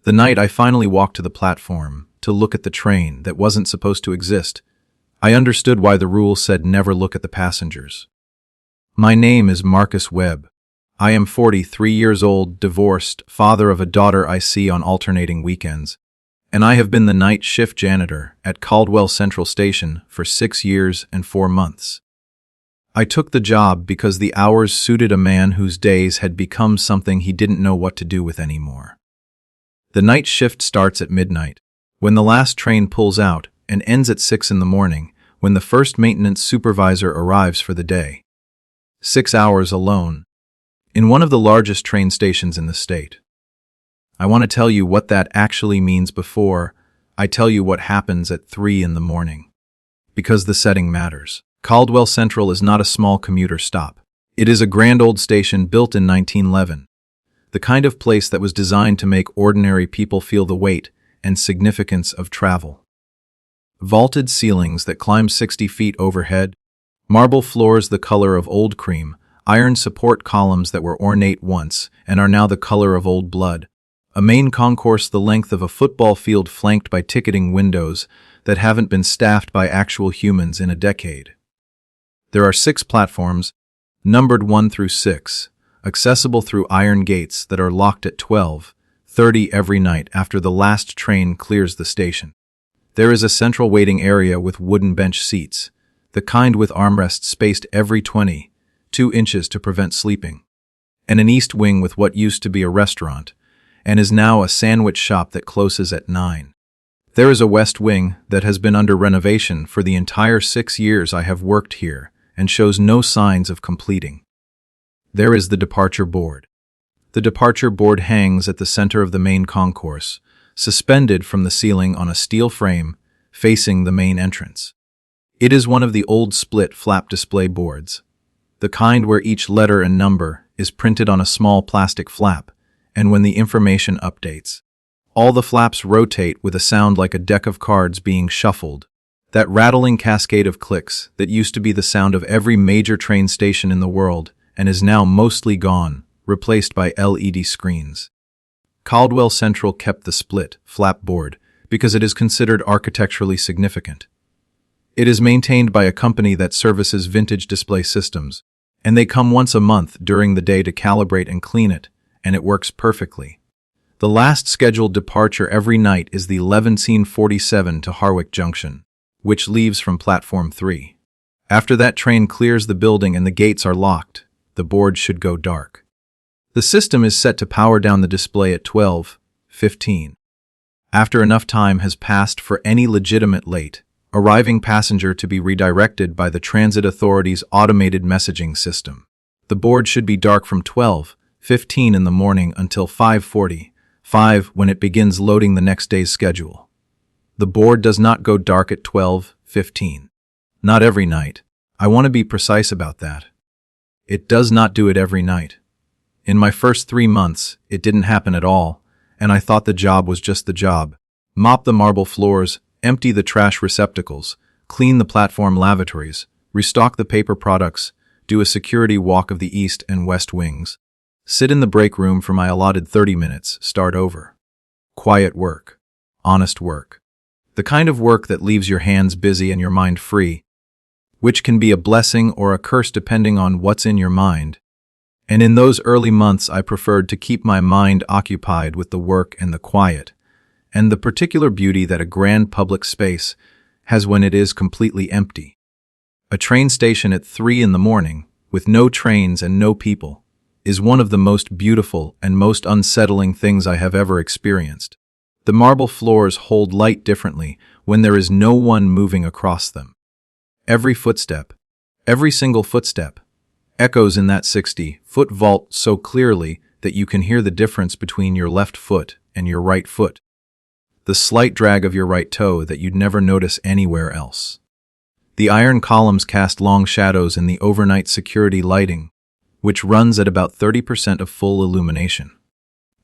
The night I finally walked to the platform to look at the train that wasn't supposed to exist, I understood why the rule said never look at the passengers. My name is Marcus Webb. I am 43 years old, divorced, father of a daughter I see on alternating weekends, and I have been the night shift janitor at Caldwell Central Station for 6 years and 4 months. I took the job because the hours suited a man whose days had become something he didn't know what to do with anymore. The night shift starts at midnight, when the last train pulls out, and ends at 6 in the morning, when the first maintenance supervisor arrives for the day. 6 hours alone, in one of the largest train stations in the state. I want to tell you what that actually means before I tell you what happens at 3 in the morning. Because the setting matters. Caldwell Central is not a small commuter stop. It is a grand old station built in 1911. The kind of place that was designed to make ordinary people feel the weight and significance of travel. Vaulted ceilings that climb 60 feet overhead, marble floors the color of old cream, iron support columns that were ornate once and are now the color of old blood, a main concourse the length of a football field flanked by ticketing windows that haven't been staffed by actual humans in a decade. There are 6 platforms, numbered 1 through 6, accessible through iron gates that are locked at 12:30 every night after the last train clears the station. There is a central waiting area with wooden bench seats, the kind with armrests spaced every 22 inches to prevent sleeping, and an east wing with what used to be a restaurant, and is now a sandwich shop that closes at 9. There is a west wing that has been under renovation for the entire 6 years I have worked here and shows no signs of completing. There is the departure board. The departure board hangs at the center of the main concourse, suspended from the ceiling on a steel frame facing the main entrance. It is one of the old split flap display boards, the kind where each letter and number is printed on a small plastic flap, and when the information updates, all the flaps rotate with a sound like a deck of cards being shuffled, that rattling cascade of clicks that used to be the sound of every major train station in the world and is now mostly gone, replaced by LED screens. Caldwell Central kept the split flap board because it is considered architecturally significant. It is maintained by a company that services vintage display systems, and they come once a month during the day to calibrate and clean it, and it works perfectly. The last scheduled departure every night is the 11:47 to Harwick Junction, which leaves from Platform 3. After that train clears the building and the gates are locked, the board should go dark. The system is set to power down the display at 12:15. After enough time has passed for any legitimate late arriving passenger to be redirected by the Transit Authority's automated messaging system, the board should be dark from 12:15 in the morning until 5:45 when it begins loading the next day's schedule. The board does not go dark at 12:15. Not every night. I want to be precise about that. It does not do it every night. In my first 3 months, it didn't happen at all, and I thought the job was just the job. Mop the marble floors, empty the trash receptacles, clean the platform lavatories, restock the paper products, do a security walk of the east and west wings, sit in the break room for my allotted 30 minutes, start over. Quiet work. Honest work. The kind of work that leaves your hands busy and your mind free, which can be a blessing or a curse depending on what's in your mind. And in those early months I preferred to keep my mind occupied with the work and the quiet, and the particular beauty that a grand public space has when it is completely empty. A train station at 3 in the morning, with no trains and no people, is one of the most beautiful and most unsettling things I have ever experienced. The marble floors hold light differently when there is no one moving across them. Every footstep, every single footstep, echoes in that 60-foot vault so clearly that you can hear the difference between your left foot and your right foot. The slight drag of your right toe that you'd never notice anywhere else. The iron columns cast long shadows in the overnight security lighting, which runs at about 30% of full illumination.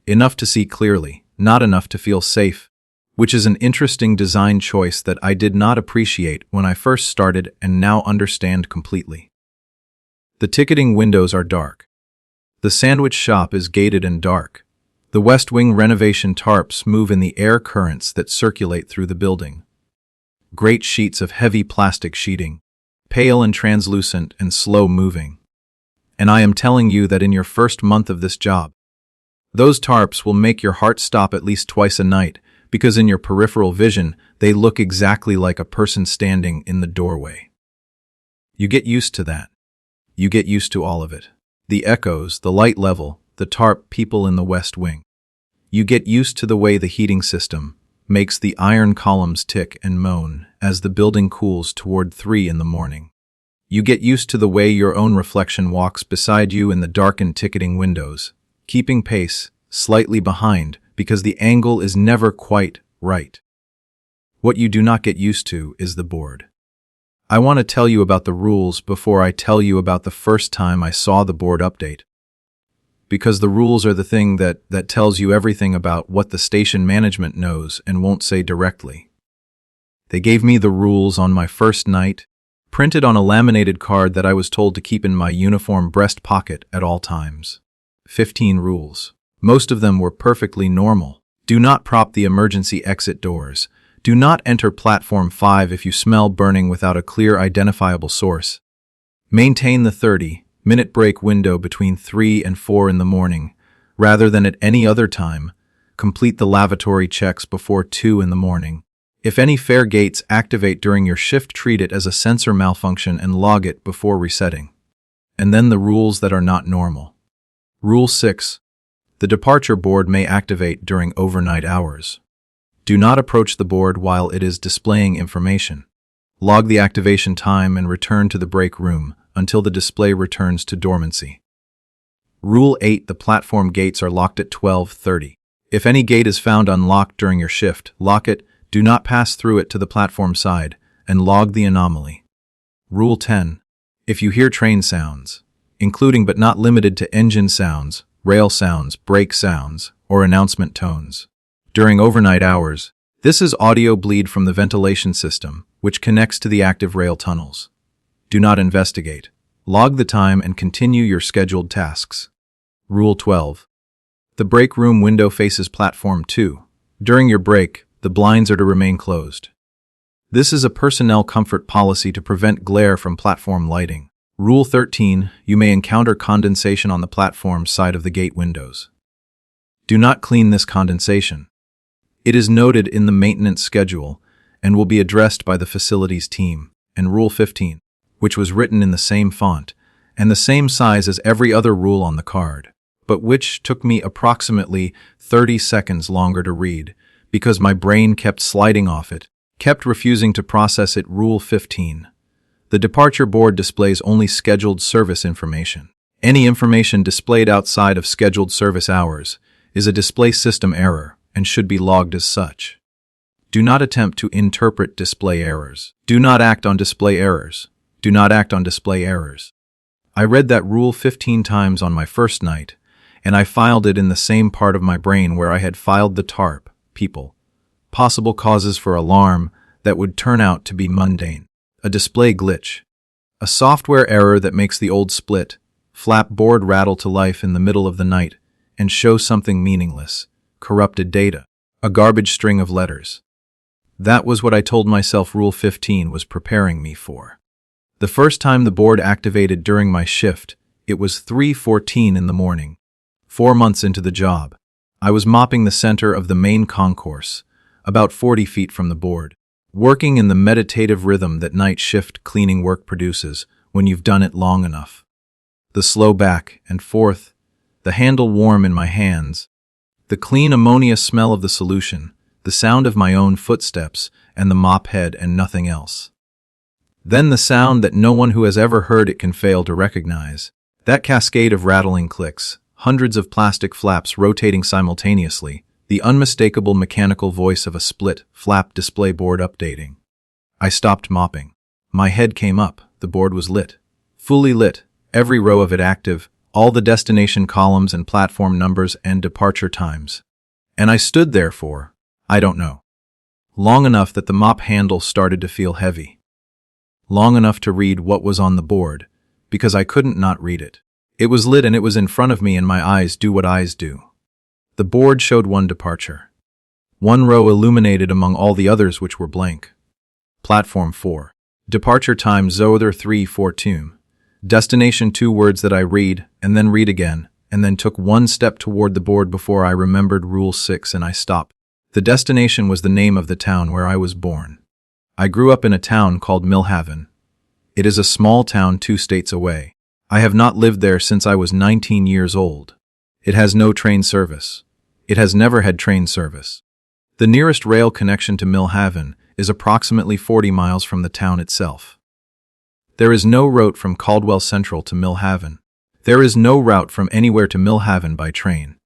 Enough to see clearly, not enough to feel safe, which is an interesting design choice that I did not appreciate when I first started and now understand completely. The ticketing windows are dark. The sandwich shop is gated and dark. The West Wing renovation tarps move in the air currents that circulate through the building. Great sheets of heavy plastic sheeting, pale and translucent and slow-moving. And I am telling you that in your first month of this job, those tarps will make your heart stop at least twice a night, because in your peripheral vision, they look exactly like a person standing in the doorway. You get used to that. You get used to all of it. The echoes, the light level, the tarp people in the West Wing. You get used to the way the heating system makes the iron columns tick and moan as the building cools toward 3 in the morning. You get used to the way your own reflection walks beside you in the darkened ticketing windows, keeping pace, slightly behind, because the angle is never quite right. What you do not get used to is the board. I want to tell you about the rules before I tell you about the first time I saw the board update. Because the rules are the thing that tells you everything about what the station management knows and won't say directly. They gave me the rules on my first night, printed on a laminated card that I was told to keep in my uniform breast pocket at all times. 15 rules. Most of them were perfectly normal. Do not prop the emergency exit doors. Do not enter platform 5 if you smell burning without a clear identifiable source. Maintain the 30-minute break window between 3 and 4 in the morning, rather than at any other time. Complete the lavatory checks before 2 in the morning. If any fare gates activate during your shift, treat it as a sensor malfunction and log it before resetting. And then the rules that are not normal. Rule 6. The departure board may activate during overnight hours. Do not approach the board while it is displaying information. Log the activation time and return to the break room until the display returns to dormancy. Rule 8. The platform gates are locked at 12:30. If any gate is found unlocked during your shift, lock it, do not pass through it to the platform side, and log the anomaly. Rule 10. If you hear train sounds, including but not limited to engine sounds, rail sounds, brake sounds, or announcement tones, during overnight hours, this is audio bleed from the ventilation system, which connects to the active rail tunnels. Do not investigate. Log the time and continue your scheduled tasks. Rule 12. The break room window faces platform 2. During your break, the blinds are to remain closed. This is a personnel comfort policy to prevent glare from platform lighting. Rule 13. You may encounter condensation on the platform side of the gate windows. Do not clean this condensation. It is noted in the maintenance schedule and will be addressed by the facilities team. And Rule 15, which was written in the same font and the same size as every other rule on the card, but which took me approximately 30 seconds longer to read because my brain kept sliding off it, kept refusing to process it. Rule 15. The departure board displays only scheduled service information. Any information displayed outside of scheduled service hours is a display system error and should be logged as such. Do not attempt to interpret display errors. Do not act on display errors. Do not act on display errors. I read that rule 15 times on my first night, and I filed it in the same part of my brain where I had filed the TARP, people. Possible causes for alarm that would turn out to be mundane. A display glitch. A software error that makes the old split, flap board rattle to life in the middle of the night and show something meaningless. Corrupted data. A garbage string of letters. That was what I told myself Rule 15 was preparing me for. The first time the board activated during my shift, it was 3:14 in the morning. 4 months into the job, I was mopping the center of the main concourse, about 40 feet from the board, working in the meditative rhythm that night shift cleaning work produces when you've done it long enough. The slow back and forth, the handle warm in my hands, the clean ammonia smell of the solution, the sound of my own footsteps and the mop head and nothing else. Then the sound that no one who has ever heard it can fail to recognize. That cascade of rattling clicks, hundreds of plastic flaps rotating simultaneously, the unmistakable mechanical voice of a split, flap display board updating. I stopped mopping. My head came up, the board was lit. Fully lit, every row of it active, all the destination columns and platform numbers and departure times. And I stood there for, I don't know, long enough that the mop handle started to feel heavy. Long enough to read what was on the board, because I couldn't not read it. It was lit and it was in front of me and my eyes do what eyes do. The board showed one departure. One row illuminated among all the others which were blank. Platform 4. Departure time Zother 342. Destination 2 words that I read, and then read again, and then took one step toward the board before I remembered Rule 6 and I stopped. The destination was the name of the town where I was born. I grew up in a town called Millhaven. It is a small town 2 states away. I have not lived there since I was 19 years old. It has no train service. It has never had train service. The nearest rail connection to Millhaven is approximately 40 miles from the town itself. There is no route from Caldwell Central to Millhaven. There is no route from anywhere to Millhaven by train.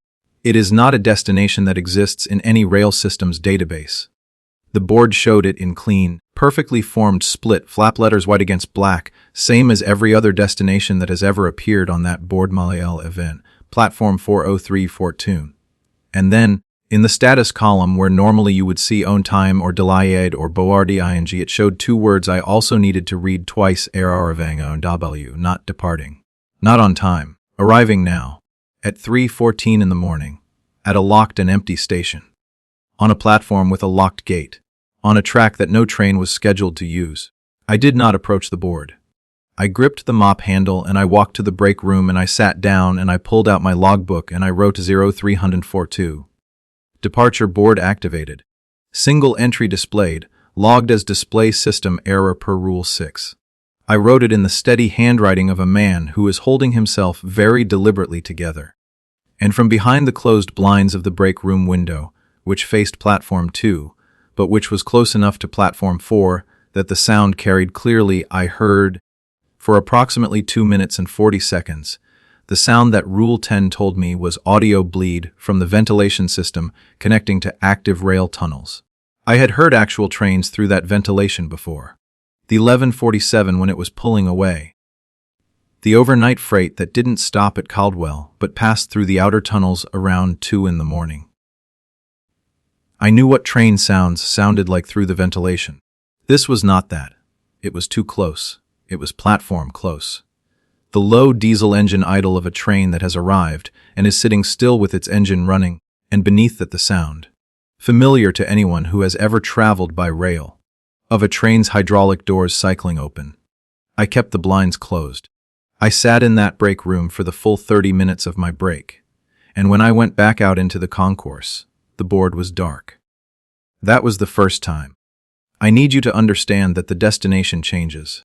It is not a destination that exists in any rail system's database. The board showed it in clean, perfectly formed split flap letters white against black, same as every other destination that has ever appeared on that board Malael event, platform 40342. And then, in the status column where normally you would see on time or delayed or boardi ing, it showed 2 words I also needed to read twice, arriving on W, not departing. Not on time, arriving now, at 3:14 in the morning, at a locked and empty station. On a platform with a locked gate, on a track that no train was scheduled to use. I did not approach the board. I gripped the mop handle and I walked to the break room and I sat down and I pulled out my logbook and I wrote 0342. Departure board activated. Single entry displayed, logged as display system error per Rule 6. I wrote it in the steady handwriting of a man who is holding himself very deliberately together. And from behind the closed blinds of the break room window, which faced platform 2, but which was close enough to platform 4 that the sound carried clearly, I heard, for approximately 2 minutes and 40 seconds, the sound that Rule 10 told me was audio bleed from the ventilation system connecting to active rail tunnels. I had heard actual trains through that ventilation before. The 1147 when it was pulling away. The overnight freight that didn't stop at Caldwell but passed through the outer tunnels around 2 in the morning. I knew what train sounds sounded like through the ventilation. This was not that. It was too close. It was platform close. The low diesel engine idle of a train that has arrived and is sitting still with its engine running, and beneath it the sound, familiar to anyone who has ever traveled by rail, of a train's hydraulic doors cycling open. I kept the blinds closed. I sat in that break room for the full 30 minutes of my break, and when I went back out into the concourse, the board was dark. That was the first time. I need you to understand that the destination changes.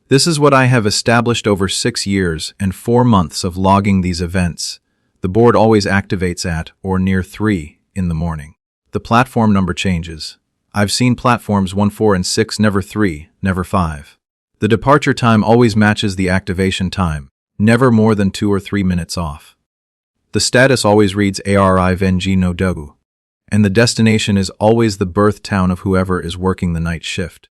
This is what I have established over 6 years and 4 months of logging these events. The board always activates at or near 3 in the morning. The platform number changes. I've seen platforms 1, 4, and 6, never 3, never 5. The departure time always matches the activation time, never more than 2 or 3 minutes off. The status always reads Arriving no Dogu, and the destination is always the birth town of whoever is working the night shift.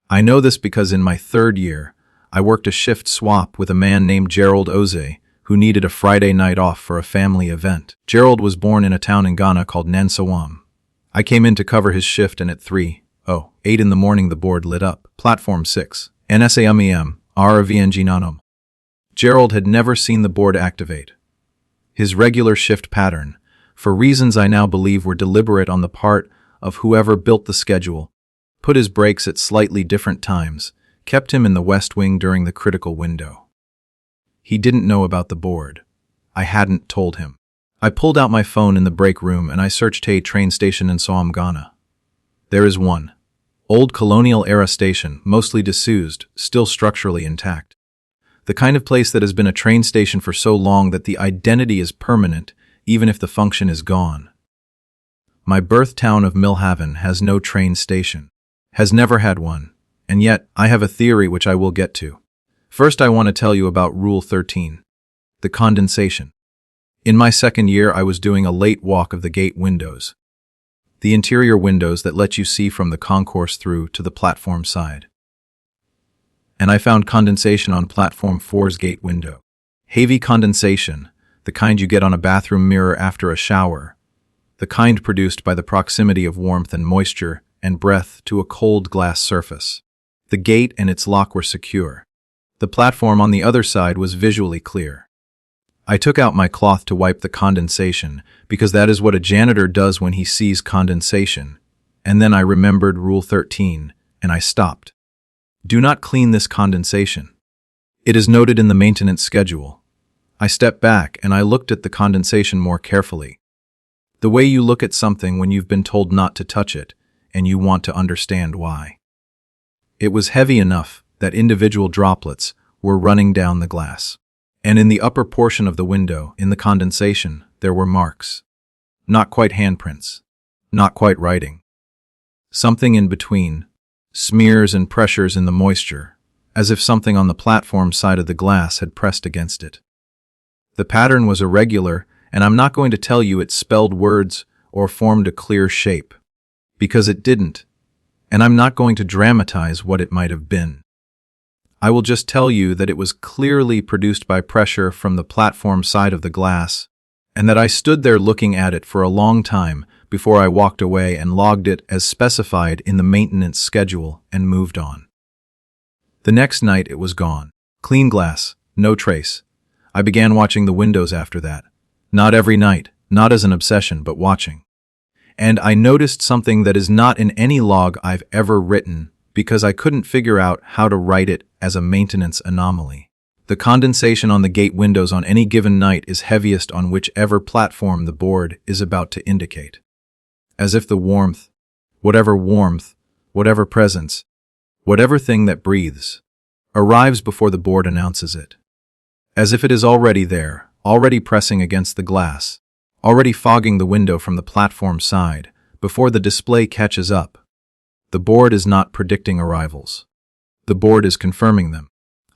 I know this because in my 3rd year, I worked a shift swap with a man named Gerald Oze, who needed a Friday night off for a family event. Gerald was born in a town in Ghana called Nansawam. I came in to cover his shift and at 3:08 in the morning the board lit up. Platform 6, NSAMEM, RVNG Nanom. Gerald had never seen the board activate. His regular shift pattern, for reasons I now believe were deliberate on the part of whoever built the schedule, put his breaks at slightly different times, kept him in the west wing during the critical window. He didn't know about the board. I hadn't told him. I pulled out my phone in the break room and I searched a train station in Soam, Ghana. There is one. Old colonial-era station, mostly disused, still structurally intact. The kind of place that has been a train station for so long that the identity is permanent, even if the function is gone. My birth town of Millhaven has no train station. Has never had one, and yet I have a theory which I will get to. First I want to tell you about Rule 13, the condensation. In my 2nd year I was doing a late walk of the gate windows, the interior windows that let you see from the concourse through to the platform side. And I found condensation on platform 4's gate window. Heavy condensation, the kind you get on a bathroom mirror after a shower, the kind produced by the proximity of warmth and moisture and breath to a cold glass surface. The gate and its lock were secure. The platform on the other side was visually clear. I took out my cloth to wipe the condensation, because that is what a janitor does when he sees condensation. And then I remembered Rule 13, and I stopped. Do not clean this condensation. It is noted in the maintenance schedule. I stepped back and I looked at the condensation more carefully. The way you look at something when you've been told not to touch it, and you want to understand why. It was heavy enough that individual droplets were running down the glass. And in the upper portion of the window, in the condensation, there were marks. Not quite handprints. Not quite writing. Something in between. Smears and pressures in the moisture, as if something on the platform side of the glass had pressed against it. The pattern was irregular, and I'm not going to tell you it spelled words or formed a clear shape, because it didn't, and I'm not going to dramatize what it might have been. I will just tell you that it was clearly produced by pressure from the platform side of the glass, and that I stood there looking at it for a long time before I walked away and logged it as specified in the maintenance schedule and moved on. The next night it was gone. Clean glass, no trace. I began watching the windows after that. Not every night, not as an obsession, but watching. And I noticed something that is not in any log I've ever written, because I couldn't figure out how to write it as a maintenance anomaly. The condensation on the gate windows on any given night is heaviest on whichever platform the board is about to indicate. As if the warmth, whatever presence, whatever thing that breathes, arrives before the board announces it. As if it is already there, already pressing against the glass, already fogging the window from the platform side, before the display catches up. The board is not predicting arrivals. The board is confirming them.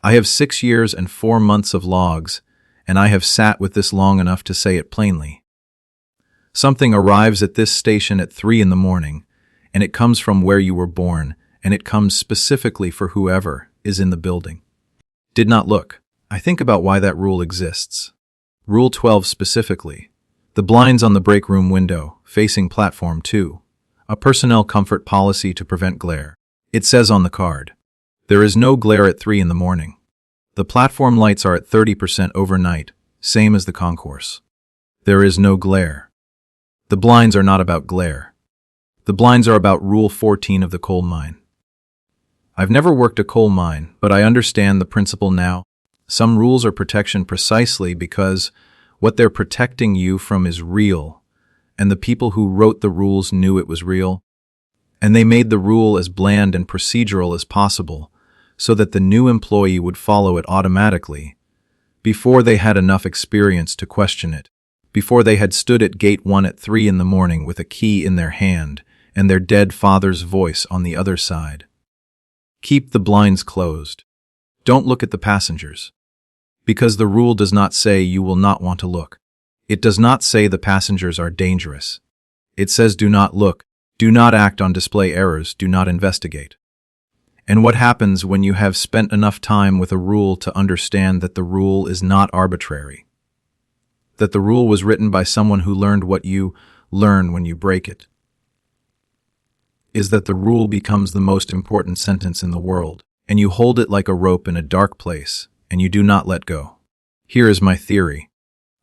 I have 6 years and 4 months of logs, and I have sat with this long enough to say it plainly. Something arrives at this station at 3 in the morning, and it comes from where you were born, and it comes specifically for whoever is in the building. Did not look. I think about why that rule exists. Rule 12 specifically. The blinds on the break room window, facing platform 2. A personnel comfort policy to prevent glare. It says on the card, there is no glare at 3 in the morning. The platform lights are at 30% overnight, same as the concourse. There is no glare. The blinds are not about glare. The blinds are about Rule 14 of the coal mine. I've never worked a coal mine, but I understand the principle now. Some rules are protection precisely because what they're protecting you from is real, and the people who wrote the rules knew it was real, and they made the rule as bland and procedural as possible so that the new employee would follow it automatically before they had enough experience to question it, before they had stood at gate 1 at 3 in the morning with a key in their hand and their dead father's voice on the other side. Keep the blinds closed. Don't look at the passengers. Because the rule does not say you will not want to look. It does not say the passengers are dangerous. It says do not look, do not act on display errors, do not investigate. And what happens when you have spent enough time with a rule to understand that the rule is not arbitrary? That the rule was written by someone who learned what you learn when you break it? Is that the rule becomes the most important sentence in the world, and you hold it like a rope in a dark place, and you do not let go. Here is my theory.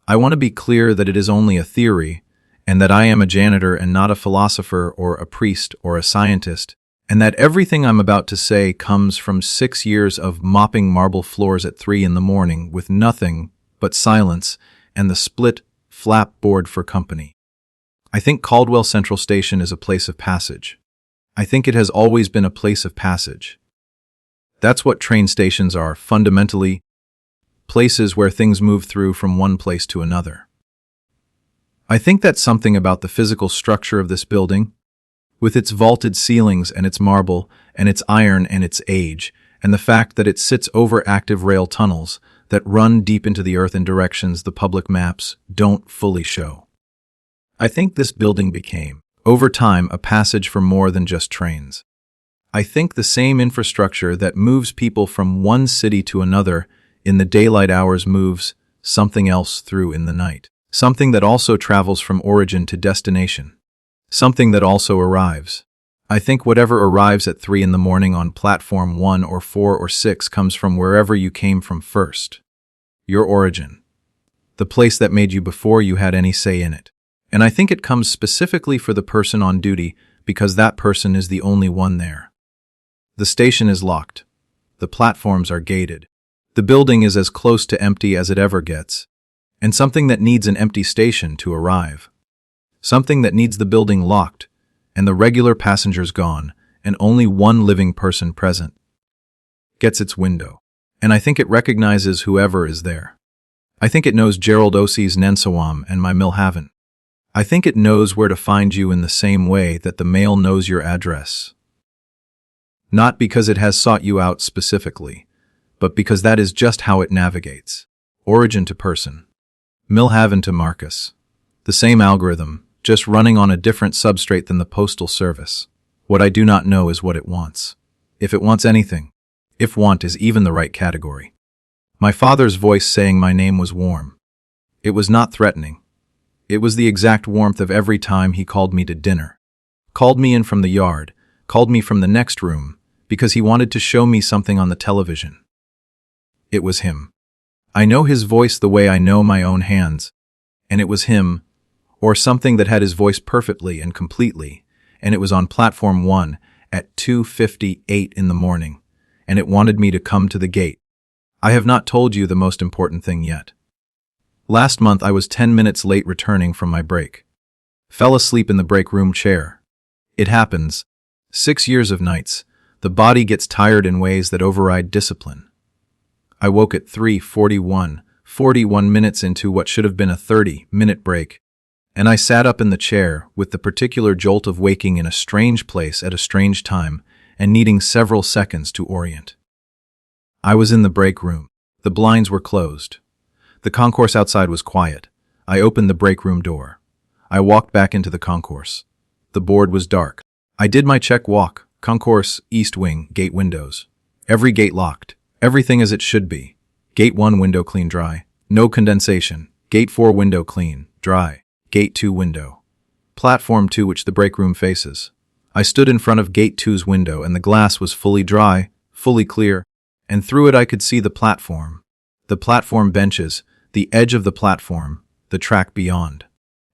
I want to be clear that it is only a theory, and that I am a janitor and not a philosopher or a priest or a scientist, and that everything I'm about to say comes from 6 years of mopping marble floors at 3 in the morning with nothing but silence and the split flap board for company. I think Caldwell Central Station is a place of passage. I think it has always been a place of passage. That's what train stations are, fundamentally, places where things move through from one place to another. I think that's something about the physical structure of this building, with its vaulted ceilings and its marble and its iron and its age, and the fact that it sits over active rail tunnels that run deep into the earth in directions the public maps don't fully show. I think this building became, over time, a passage for more than just trains. I think the same infrastructure that moves people from one city to another in the daylight hours moves something else through in the night. Something that also travels from origin to destination. Something that also arrives. I think whatever arrives at 3 in the morning on platform 1 or 4 or 6 comes from wherever you came from first. Your origin. The place that made you before you had any say in it. And I think it comes specifically for the person on duty because that person is the only one there. The station is locked. The platforms are gated. The building is as close to empty as it ever gets. And something that needs an empty station to arrive. Something that needs the building locked, and the regular passengers gone, and only one living person present. Gets its window. And I think it recognizes whoever is there. I think it knows Gerald Osie's Nensawam and my Milhaven. I think it knows where to find you in the same way that the mail knows your address. Not because it has sought you out specifically, but because that is just how it navigates. Origin to person. Milhaven to Marcus. The same algorithm, just running on a different substrate than the postal service. What I do not know is what it wants. If it wants anything. If want is even the right category. My father's voice saying my name was warm. It was not threatening. It was the exact warmth of every time he called me to dinner. Called me in from the yard, called me from the next room, because he wanted to show me something on the television. It was him. I know his voice the way I know my own hands, and it was him, or something that had his voice perfectly and completely, and it was on platform 1 at 2:58 in the morning, and it wanted me to come to the gate. I have not told you the most important thing yet. Last month I was 10 minutes late returning from my break. Fell asleep in the break room chair. It happens. 6 years of nights. The body gets tired in ways that override discipline. I woke at 3:41, 41 minutes into what should have been a 30-minute break, and I sat up in the chair with the particular jolt of waking in a strange place at a strange time and needing several seconds to orient. I was in the break room. The blinds were closed. The concourse outside was quiet. I opened the break room door. I walked back into the concourse. The board was dark. I did my check walk. Concourse, east wing, gate windows. Every gate locked. Everything as it should be. Gate 1 window clean dry. No condensation. Gate 4 window clean, dry. Gate 2 window. Platform 2 which the break room faces. I stood in front of Gate 2's window and the glass was fully dry, fully clear, and through it I could see the platform benches, the edge of the platform, the track beyond.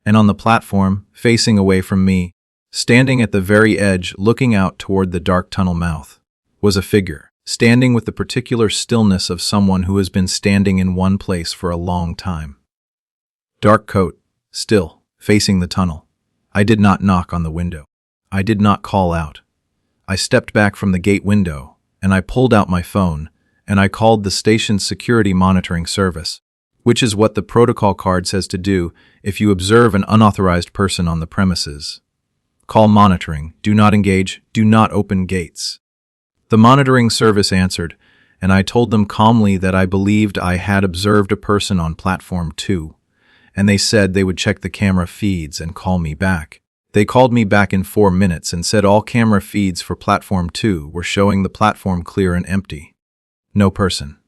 And on the platform, facing away from me, standing at the very edge looking out toward the dark tunnel mouth, was a figure, standing with the particular stillness of someone who has been standing in one place for a long time. Dark coat, still, facing the tunnel. I did not knock on the window. I did not call out. I stepped back from the gate window, and I pulled out my phone, and I called the station's security monitoring service, which is what the protocol card says to do if you observe an unauthorized person on the premises. Call monitoring, do not engage, do not open gates. The monitoring service answered, and I told them calmly that I believed I had observed a person on platform 2, and they said they would check the camera feeds and call me back. They called me back in 4 minutes and said all camera feeds for platform 2 were showing the platform clear and empty. No person.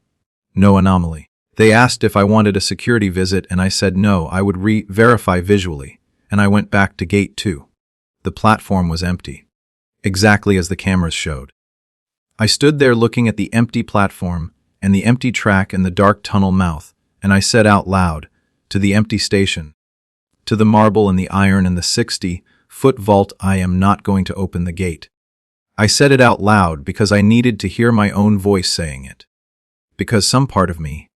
No anomaly. They asked if I wanted a security visit and I said no, I would verify visually, and I went back to gate 2. The platform was empty. Exactly as the cameras showed. I stood there looking at the empty platform and the empty track and the dark tunnel mouth, and I said out loud, to the empty station, to the marble and the iron and the 60-foot vault, I am not going to open the gate. I said it out loud because I needed to hear my own voice saying it. Because some part of me,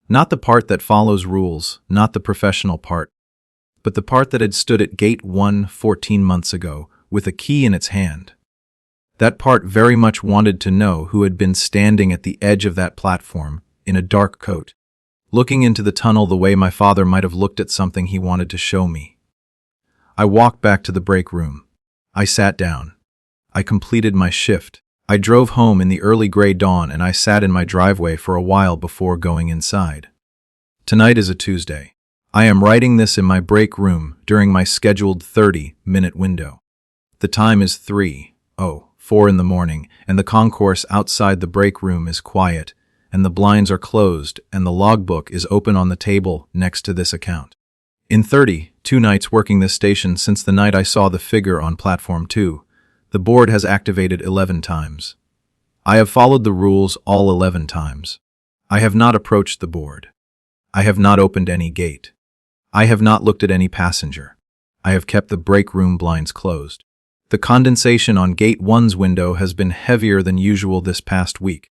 not the part that follows rules, not the professional part, but the part that had stood at gate 1 14 months ago with a key in its hand. That part very much wanted to know who had been standing at the edge of that platform in a dark coat, looking into the tunnel the way my father might have looked at something he wanted to show me. I walked back to the break room. I sat down. I completed my shift. I drove home in the early gray dawn and I sat in my driveway for a while before going inside. Tonight is a Tuesday. I am writing this in my break room during my scheduled 30-minute window. The time is 3:04 in the morning and the concourse outside the break room is quiet and the blinds are closed and the logbook is open on the table next to this account. In 32 nights working this station since the night I saw the figure on platform 2, the board has activated 11 times. I have followed the rules all 11 times. I have not approached the board. I have not opened any gate. I have not looked at any passenger. I have kept the break room blinds closed. The condensation on Gate 1's window has been heavier than usual this past week.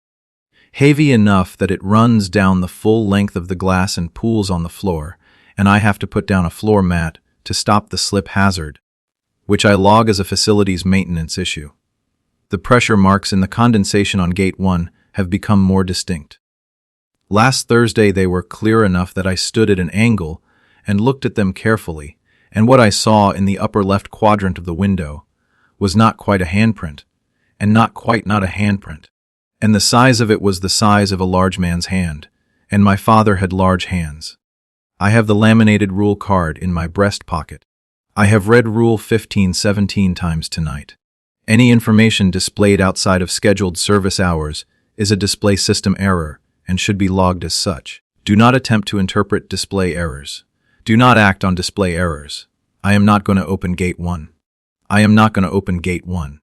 Heavy enough that it runs down the full length of the glass and pools on the floor, and I have to put down a floor mat to stop the slip hazard, which I log as a facilities maintenance issue. The pressure marks in the condensation on Gate 1 have become more distinct. Last Thursday they were clear enough that I stood at an angle and looked at them carefully, and what I saw in the upper left quadrant of the window was not quite a handprint, and not a handprint. And the size of it was the size of a large man's hand, and my father had large hands. I have the laminated rule card in my breast pocket. I have read Rule 15 17 times tonight. Any information displayed outside of scheduled service hours is a display system error and should be logged as such. Do not attempt to interpret display errors. Do not act on display errors. I am not going to open Gate 1. I am not going to open Gate 1.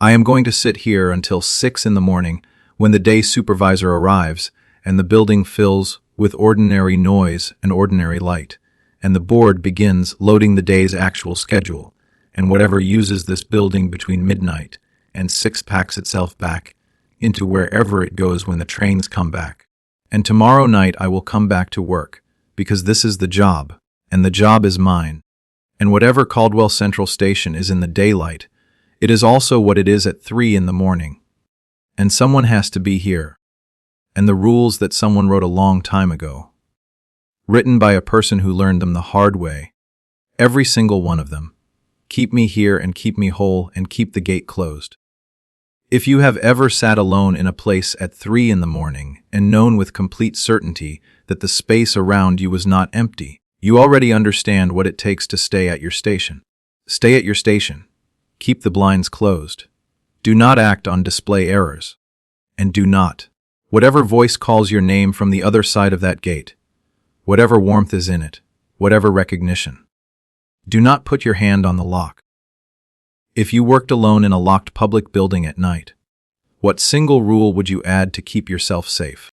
I am going to sit here until 6 in the morning when the day supervisor arrives and the building fills with ordinary noise and ordinary light, and the board begins loading the day's actual schedule, and whatever uses this building between midnight and 6 packs itself back into wherever it goes when the trains come back. And tomorrow night I will come back to work, because this is the job, and the job is mine. And whatever Caldwell Central Station is in the daylight, it is also what it is at 3 in the morning. And someone has to be here. And the rules that someone wrote a long time ago, written by a person who learned them the hard way, every single one of them, keep me here and keep me whole and keep the gate closed. If you have ever sat alone in a place at 3 in the morning and known with complete certainty that the space around you was not empty, you already understand what it takes to stay at your station. Stay at your station. Keep the blinds closed. Do not act on display errors. And do not. Whatever voice calls your name from the other side of that gate, whatever warmth is in it, whatever recognition, do not put your hand on the lock. If you worked alone in a locked public building at night, what single rule would you add to keep yourself safe?